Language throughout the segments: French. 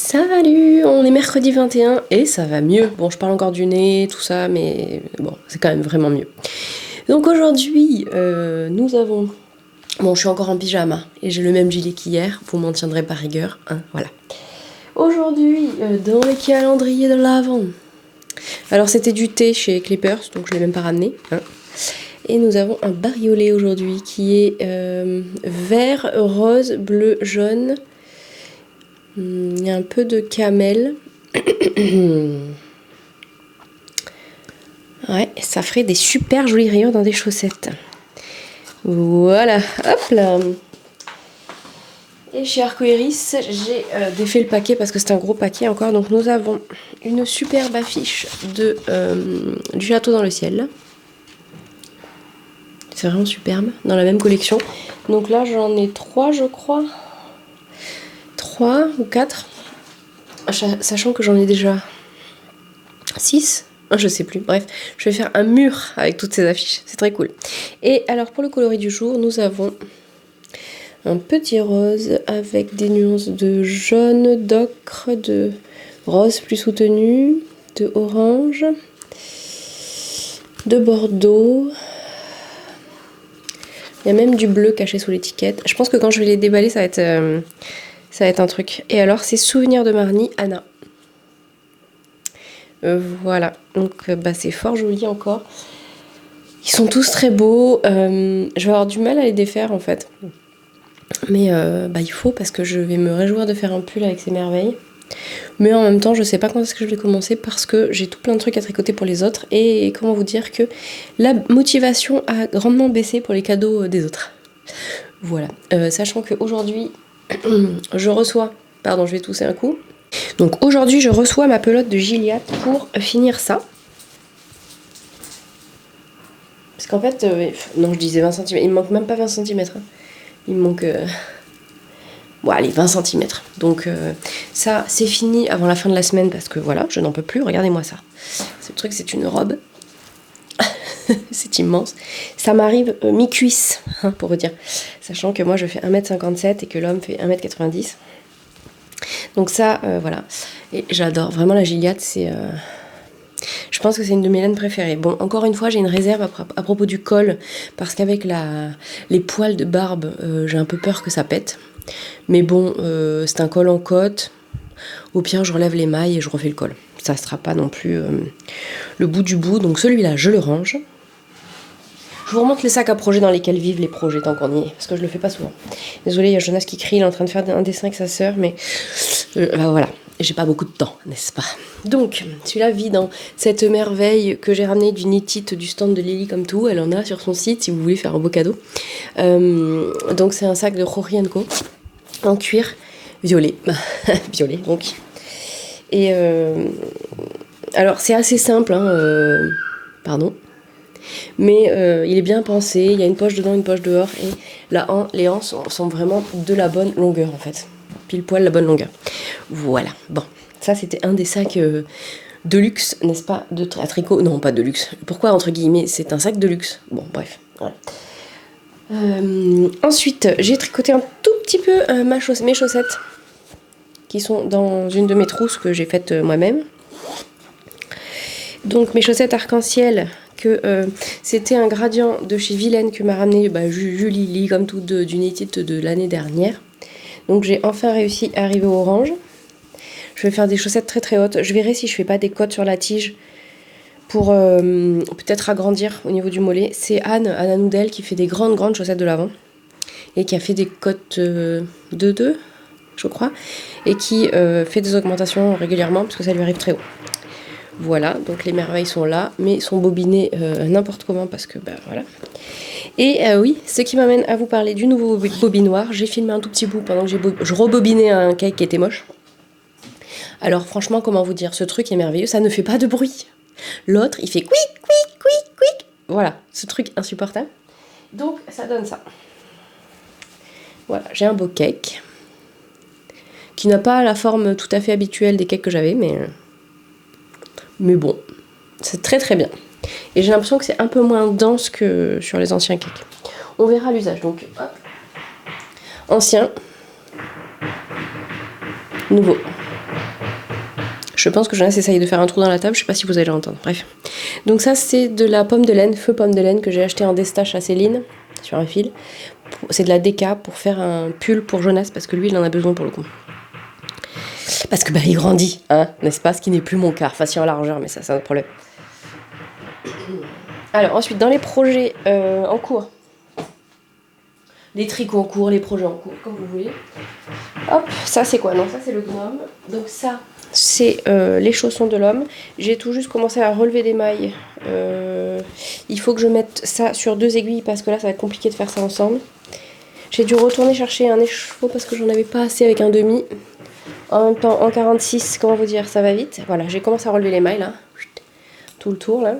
Salut, on est mercredi 21 et ça va mieux. Bon, je parle encore du nez, tout ça, mais bon, c'est quand même vraiment mieux. Donc aujourd'hui, nous avons... Bon, je suis encore en pyjama et j'ai le même gilet qu'hier, vous m'en tiendrez par rigueur, hein, voilà. Aujourd'hui, dans les calendriers de l'Avent, alors c'était du thé chez Clippers, donc je ne l'ai même pas ramené, hein. Et nous avons un bariolé aujourd'hui qui est vert, rose, bleu, jaune. Il y a un peu de camel. Ouais, ça ferait des super jolies rayures dans des chaussettes. Voilà, hop là. Et chez Arcoiris, j'ai défait le paquet parce que c'est un gros paquet encore. Donc nous avons une superbe affiche du château dans le ciel. C'est vraiment superbe, dans la même collection. Donc là, j'en ai 3, je crois. 3 ou 4. Sachant que j'en ai déjà 6. Je sais plus. Bref, je vais faire un mur avec toutes ces affiches. C'est très cool. Et alors, pour le coloris du jour, nous avons un petit rose avec des nuances de jaune, d'ocre, de rose plus soutenu, de orange, de bordeaux. Il y a même du bleu caché sous l'étiquette. Je pense que quand je vais les déballer, ça va être un truc. Et alors, c'est Souvenir de Marnie, Anna. Voilà. Donc, c'est fort joli encore. Ils sont tous très beaux. Je vais avoir du mal à les défaire, en fait. Mais il faut, parce que je vais me réjouir de faire un pull avec ces merveilles. Mais en même temps, je sais pas quand est-ce que je vais commencer parce que j'ai tout plein de trucs à tricoter pour les autres. Et comment vous dire que la motivation a grandement baissé pour les cadeaux des autres. Voilà. Sachant qu'aujourd'hui, je reçois... Pardon, je vais tousser un coup. Donc aujourd'hui, je reçois ma pelote de Gilliatt pour finir ça. Parce qu'en fait... non, je disais 20 cm. Il me manque même pas 20 cm. Hein. Il me manque... Bon, allez, 20 cm. Donc ça, c'est fini avant la fin de la semaine parce que voilà, je n'en peux plus. Regardez-moi ça. Ce truc, c'est une robe. C'est immense. Ça m'arrive mi-cuisse, hein, pour vous dire. Sachant que moi, je fais 1m57 et que l'homme fait 1m90. Donc ça, voilà. Et j'adore. Vraiment, la Gilliatt, c'est... Je pense que c'est une de mes laines préférées. Bon, encore une fois, j'ai une réserve à propos du col. Parce qu'avec les poils de barbe, j'ai un peu peur que ça pète. Mais bon, c'est un col en côte. Au pire, je relève les mailles et je refais le col. Ça ne sera pas non plus le bout du bout. Donc celui-là, je le range. Je vous remonte les sacs à projets dans lesquels vivent les projets tant qu'on y est. Parce que je le fais pas souvent. Désolée, il y a Jonas qui crie. Il est en train de faire un dessin avec sa sœur. Mais voilà, j'ai pas beaucoup de temps, n'est-ce pas? Donc, celui-là vit dans cette merveille que j'ai ramenée du Knit It du stand de Lily comme tout. Elle en a sur son site si vous voulez faire un beau cadeau. Donc c'est un sac de Rory & Co. En cuir violet. Violet, donc. Et alors, c'est assez simple, hein, pardon. Mais il est bien pensé. Il y a une poche dedans, une poche dehors. Et les hanches sont vraiment de la bonne longueur, en fait. Pile poil la bonne longueur. Voilà. Bon, ça, c'était un des sacs de luxe, n'est-ce pas, à tricot. Non, pas de luxe. Pourquoi, entre guillemets, c'est un sac de luxe? Bon, bref. Voilà. Ensuite, j'ai tricoté un tout petit peu mes chaussettes qui sont dans une de mes trousses que j'ai faites moi-même. Donc mes chaussettes arc-en-ciel, c'était un gradient de chez Vilaine que m'a ramené Julie, comme tout du Knit It de l'année dernière. Donc j'ai enfin réussi à arriver au orange. Je vais faire des chaussettes très très hautes. Je verrai si je fais pas des côtes sur la tige pour peut-être agrandir au niveau du mollet. C'est Anna Noudel qui fait des grandes chaussettes de l'avant et qui a fait des côtes de 2, je crois, et qui fait des augmentations régulièrement parce que ça lui arrive très haut. Voilà, donc les merveilles sont là, mais sont bobinées n'importe comment parce que voilà. Et oui, ce qui m'amène à vous parler du nouveau bobinoir. J'ai filmé un tout petit bout pendant que je rebobinais un cake qui était moche. Alors franchement, comment vous dire, ce truc est merveilleux, ça ne fait pas de bruit. L'autre, il fait quick, quick, quick, quick. Voilà, ce truc insupportable. Donc, ça donne ça. Voilà, j'ai un beau cake qui n'a pas la forme tout à fait habituelle des cakes que j'avais, mais bon, c'est très très bien. Et j'ai l'impression que c'est un peu moins dense que sur les anciens cakes. On verra l'usage. Donc, hop. Ancien. Nouveau. Je pense que Jonas essaye de faire un trou dans la table, je sais pas si vous allez l'entendre. Bref. Donc ça, c'est de la pomme de laine, feu pomme de laine, que j'ai acheté en destache à Céline, sur un fil. C'est de la déca pour faire un pull pour Jonas, parce que lui, il en a besoin pour le coup. Parce que il grandit, hein, n'est-ce pas? Ce qui n'est plus mon cas. Enfin, si en largeur, mais ça, c'est un autre problème. Alors, ensuite, dans les projets en cours, les tricots en cours, les projets en cours, comme vous voulez. Hop, ça c'est quoi? Non, ça c'est le gnome. Donc ça, c'est les chaussons de l'homme. J'ai tout juste commencé à relever des mailles. Il faut que je mette ça sur 2 aiguilles parce que là, ça va être compliqué de faire ça ensemble. J'ai dû retourner chercher un écheveau parce que j'en avais pas assez avec un demi. En même temps, en 46, comment vous dire, ça va vite. Voilà, j'ai commencé à relever les mailles là. Tout le tour là.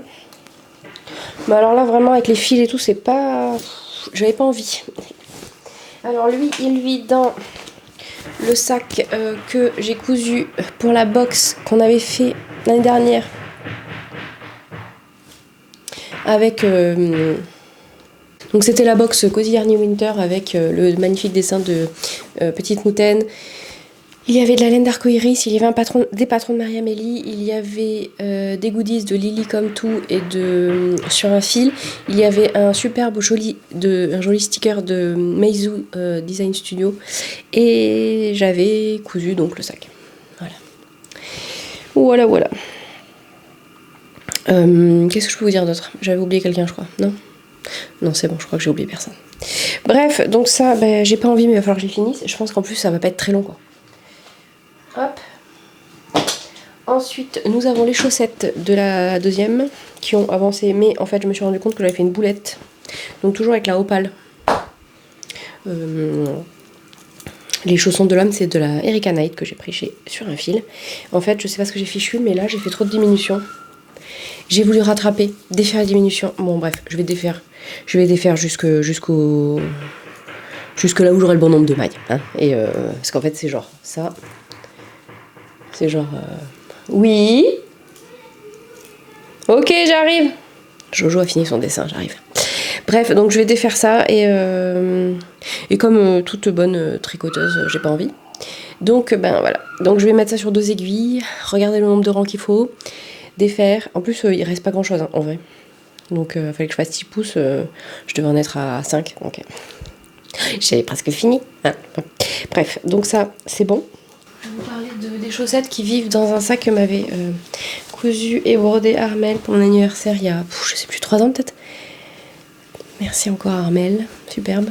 Mais alors là, vraiment, avec les fils et tout, c'est pas... J'avais pas envie. Alors lui, il vit dans le sac que j'ai cousu pour la box qu'on avait fait l'année dernière. Avec... donc c'était la box Cozy Yarny Winter avec le magnifique dessin de Petite Moutaine. Il y avait de la laine d'arcoïris, il y avait des patrons de Marie-Amélie, il y avait des goodies de Lily Come To et sur un fil. Il y avait un superbe joli sticker de Meizu Design Studio et j'avais cousu donc le sac. Voilà. Qu'est-ce que je peux vous dire d'autre? J'avais oublié quelqu'un, je crois. Non, c'est bon, je crois que j'ai oublié personne. Bref, donc ça, j'ai pas envie, mais il va falloir que j'y finisse. Je pense qu'en plus, ça va pas être très long, quoi. Hop. Ensuite, nous avons les chaussettes de la deuxième qui ont avancé, mais en fait, je me suis rendu compte que j'avais fait une boulette. Donc, toujours avec la opale. Les chaussons de l'homme, c'est de la Erika Knight que j'ai pris sur un fil. En fait, je sais pas ce que j'ai fichu, mais là, j'ai fait trop de diminutions. J'ai voulu rattraper, défaire les diminutions. Bon, bref, je vais défaire jusque là où j'aurai le bon nombre de mailles. Hein. Et parce qu'en fait, c'est genre ça. C'est genre... Oui. Ok, j'arrive. Jojo a fini son dessin, j'arrive. Bref, donc je vais défaire ça et comme toute bonne tricoteuse, j'ai pas envie. Donc voilà. Donc je vais mettre ça sur 2 aiguilles, regarder le nombre de rangs qu'il faut, défaire. En plus, il reste pas grand chose en vrai. Donc il fallait que je fasse 6 pouces, je devais en être à 5. Donc j'avais presque fini. Hein. Bref, donc ça, c'est bon. Je vais vous parler des chaussettes qui vivent dans un sac que m'avait cousu et brodé Armelle pour mon anniversaire il y a, je sais plus, 3 ans peut-être. Merci encore Armelle, superbe.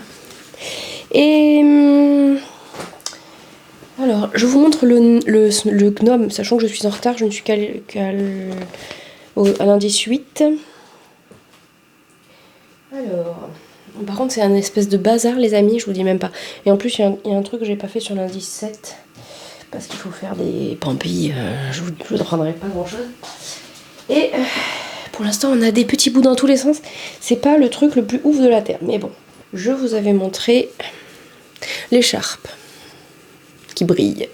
Et alors, je vous montre le gnome, sachant que je suis en retard, je ne suis qu'à l'indice 8. Alors, par contre c'est un espèce de bazar les amis, je vous dis même pas. Et en plus il y a un truc que j'ai pas fait sur l'indice 7. Parce qu'il faut faire des pampilles, je ne prendrai pas grand chose. Et pour l'instant, on a des petits bouts dans tous les sens. C'est pas le truc le plus ouf de la terre. Mais bon, je vous avais montré l'écharpe qui brille.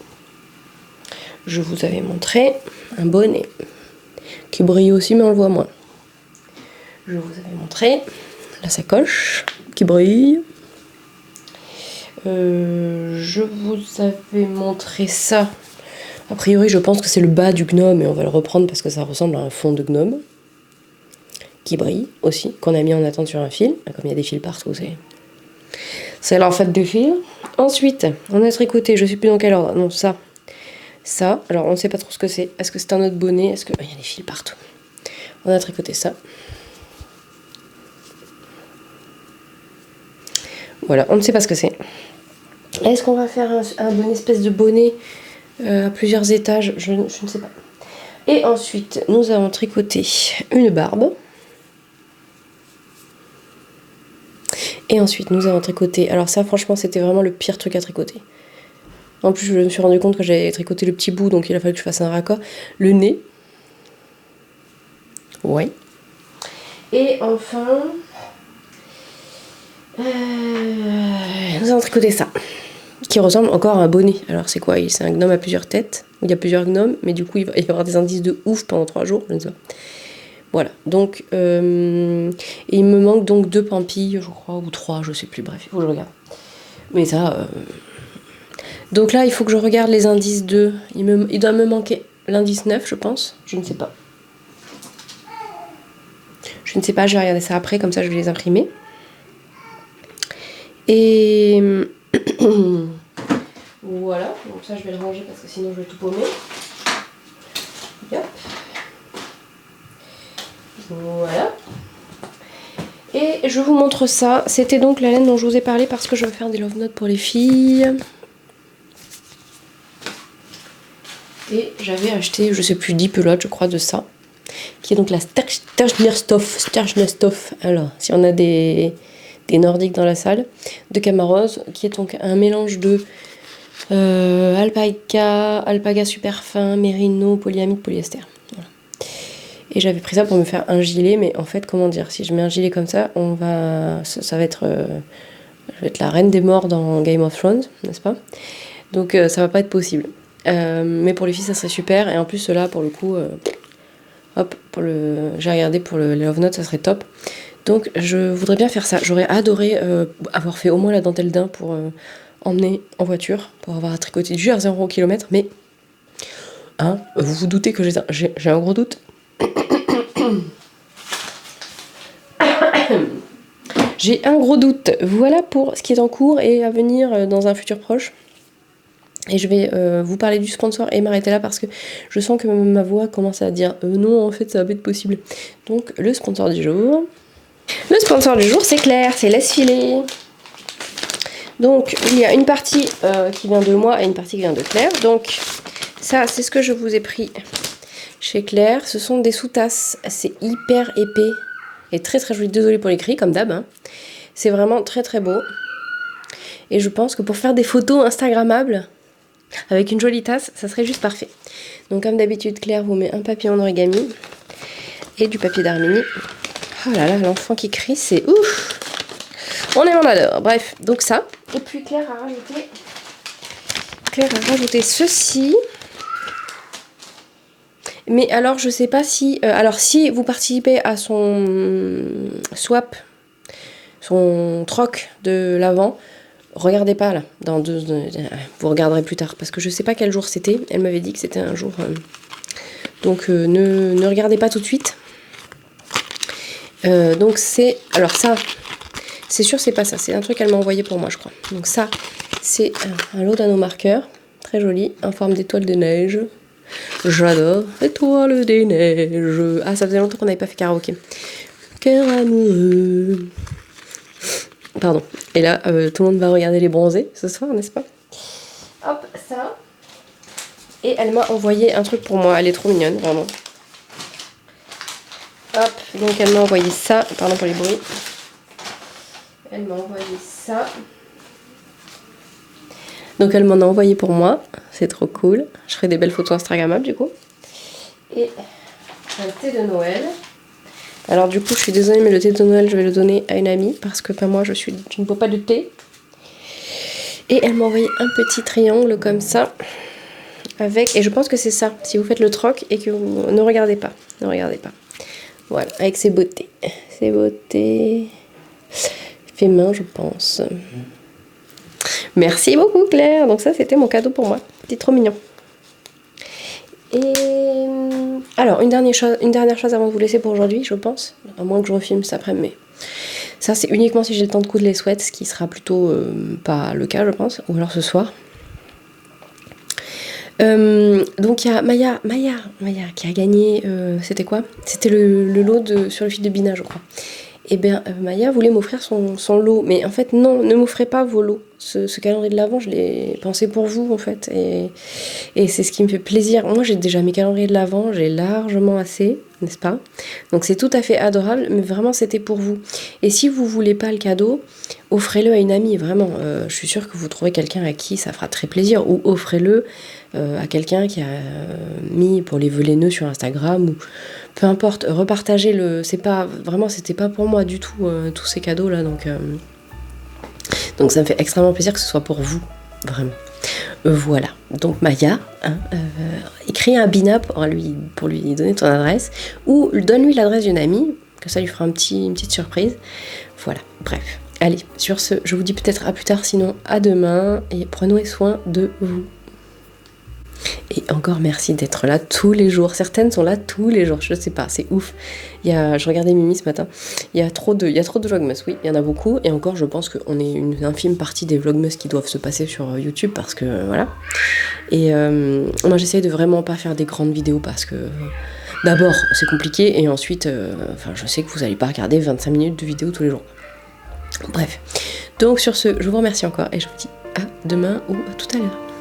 Je vous avais montré un bonnet qui brille aussi, mais on le voit moins. Je vous avais montré la sacoche qui brille. Je vous avais montré ça. A priori, je pense que c'est le bas du gnome et on va le reprendre parce que ça ressemble à un fond de gnome qui brille aussi, qu'on a mis en attente sur un fil. Comme il y a des fils partout, c'est en fait des fils. Ensuite, on a tricoté, je sais plus dans quel ordre. Non, ça. Alors, on ne sait pas trop ce que c'est. Est-ce que c'est un autre bonnet? Est-ce que... Il y a des fils partout. On a tricoté ça. Voilà, on ne sait pas ce que c'est. Est-ce qu'on va faire une espèce de bonnet à plusieurs étages? Je ne sais pas. Et ensuite, nous avons tricoté une barbe. Et ensuite, nous avons tricoté... Alors ça, franchement, c'était vraiment le pire truc à tricoter. En plus, je me suis rendu compte que j'avais tricoté le petit bout, donc il a fallu que je fasse un raccord. Le nez. Ouais. Et enfin... nous avons tricoté ça. Qui ressemble encore à un bonnet. Alors c'est quoi? C'est un gnome à plusieurs têtes. Il y a plusieurs gnomes, mais du coup il va y avoir des indices de ouf pendant 3 jours. Je ne sais pas. Voilà. Donc il me manque donc 2 pampilles, je crois, ou 3, je sais plus. Bref, il faut que je regarde. Mais ça. Donc là, il faut que je regarde les indices de. Il doit me manquer l'indice 9, je pense. Je ne sais pas. Je ne sais pas, je vais regarder ça après, comme ça je vais les imprimer. Et voilà, donc ça je vais le ranger parce que sinon je vais tout paumer. Yep. Voilà. Et je vous montre ça. C'était donc la laine dont je vous ai parlé parce que je veux faire des love notes pour les filles. Et j'avais acheté, je sais plus, 10 pelotes, je crois, de ça. Qui est donc la Stjärnstoff. Alors, si on a des nordiques dans la salle, de Camarose, qui est donc un mélange de alpaga super fin, mérino, polyamide, polyester. Voilà. Et j'avais pris ça pour me faire un gilet, mais en fait, comment dire, si je mets un gilet comme ça, ça va être, je vais être la reine des morts dans Game of Thrones, n'est-ce pas? Donc ça va pas être possible. Mais pour les filles, ça serait super. Et en plus, là, pour le coup, hop, j'ai regardé pour le Love Note, ça serait top. Donc je voudrais bien faire ça. J'aurais adoré avoir fait au moins la dentelle d'un pour emmener en voiture, pour avoir à tricoter du jersey au kilomètre. Mais hein, vous vous doutez que j'ai un gros doute. J'ai un gros doute. Voilà pour ce qui est en cours et à venir dans un futur proche. Et je vais vous parler du sponsor et m'arrêter là parce que je sens que ma voix commence à dire non, en fait ça va pas être possible. Donc le sponsor du jour. Le sponsor du jour, c'est Claire, c'est Laisse Filer. Donc il y a une partie qui vient de moi et une partie qui vient de Claire. Donc ça, c'est ce que je vous ai pris chez Claire. Ce sont des sous-tasses, c'est hyper épais et très très joli. Désolée pour les cris, comme d'hab. Hein. C'est vraiment très très beau. Et je pense que pour faire des photos instagrammables, avec une jolie tasse, ça serait juste parfait. Donc comme d'habitude, Claire vous met un papier en origami et du papier d'Armini. Oh là là, l'enfant qui crie, c'est ouf. On aime, on adore. Bref, donc ça. Et puis Claire a rajouté ceci. Mais alors, je sais pas si... alors, si vous participez à son swap, son troc de l'avant, regardez pas là, vous regarderez plus tard, parce que je sais pas quel jour c'était, elle m'avait dit que c'était un jour, donc ne regardez pas tout de suite. Donc c'est, alors ça, c'est sûr c'est pas ça, c'est un truc qu'elle m'a envoyé pour moi je crois. Donc ça, c'est un lot d'anneaux marqueurs, très joli, en forme d'étoile de neige. J'adore, étoile des neiges. Ah, ça faisait longtemps qu'on n'avait pas fait karaoké. Cœur amoureux. Pardon. Et là, tout le monde va regarder les bronzés ce soir, n'est-ce pas? Hop, ça. Et elle m'a envoyé un truc pour moi. Elle est trop mignonne, vraiment. Hop, donc elle m'a envoyé ça. Pardon pour les bruits. Elle m'a envoyé ça. Donc elle m'en a envoyé pour moi. C'est trop cool. Je ferai des belles photos Instagrammables du coup. Et un thé de Noël. Alors du coup, je suis désolée, mais le thé de Noël, je vais le donner à une amie parce que pas moi, je ne bois pas de thé. Et elle m'a envoyé un petit triangle comme ça, avec, et je pense que c'est ça, si vous faites le troc et que vous ne regardez pas, Voilà, avec ses beautés, fait main, je pense. Merci beaucoup Claire. Donc ça, c'était mon cadeau pour moi. C'était trop mignon. Et alors, une dernière chose avant de vous laisser pour aujourd'hui, je pense. À moins que je refilme ça après, mais ça, c'est uniquement si j'ai le temps de coudre les sweats, ce qui sera plutôt pas le cas, je pense. Ou alors ce soir. Donc il y a Maya qui a gagné, c'était quoi? C'était le lot sur le fil de Bina, je crois. Et bien Maya voulait m'offrir son lot, mais en fait non, ne m'offrez pas vos lots. Ce calendrier de l'Avent, je l'ai pensé pour vous en fait, et c'est ce qui me fait plaisir. Moi j'ai déjà mes calendriers de l'Avent, j'ai largement assez, n'est-ce pas? Donc c'est tout à fait adorable, mais vraiment c'était pour vous. Et si vous voulez pas le cadeau, offrez-le à une amie, vraiment. Je suis sûre que vous trouverez quelqu'un à qui ça fera très plaisir, ou offrez-le à quelqu'un qui a mis pour les vœux les nœuds sur Instagram, ou peu importe, repartagez-le. C'était pas pour moi du tout tous ces cadeaux là, donc ça me fait extrêmement plaisir que ce soit pour vous, vraiment. Voilà, donc Maya, écris un Bina pour lui donner ton adresse, ou donne-lui l'adresse d'une amie, que ça lui fera une petite surprise. Voilà, bref. Allez, sur ce, je vous dis peut-être à plus tard, sinon à demain, et prenez soin de vous. Et encore merci d'être là tous les jours. Certaines sont là tous les jours, je sais pas, c'est ouf. Je regardais Mimi ce matin, il y a trop de vlogmas, oui, il y en a beaucoup. Et encore, je pense qu'on est une infime partie des vlogmas qui doivent se passer sur YouTube parce que voilà. Et moi j'essaye de vraiment pas faire des grandes vidéos parce que d'abord c'est compliqué et ensuite je sais que vous allez pas regarder 25 minutes de vidéo tous les jours. Bref. Donc sur ce, je vous remercie encore et je vous dis à demain ou à tout à l'heure.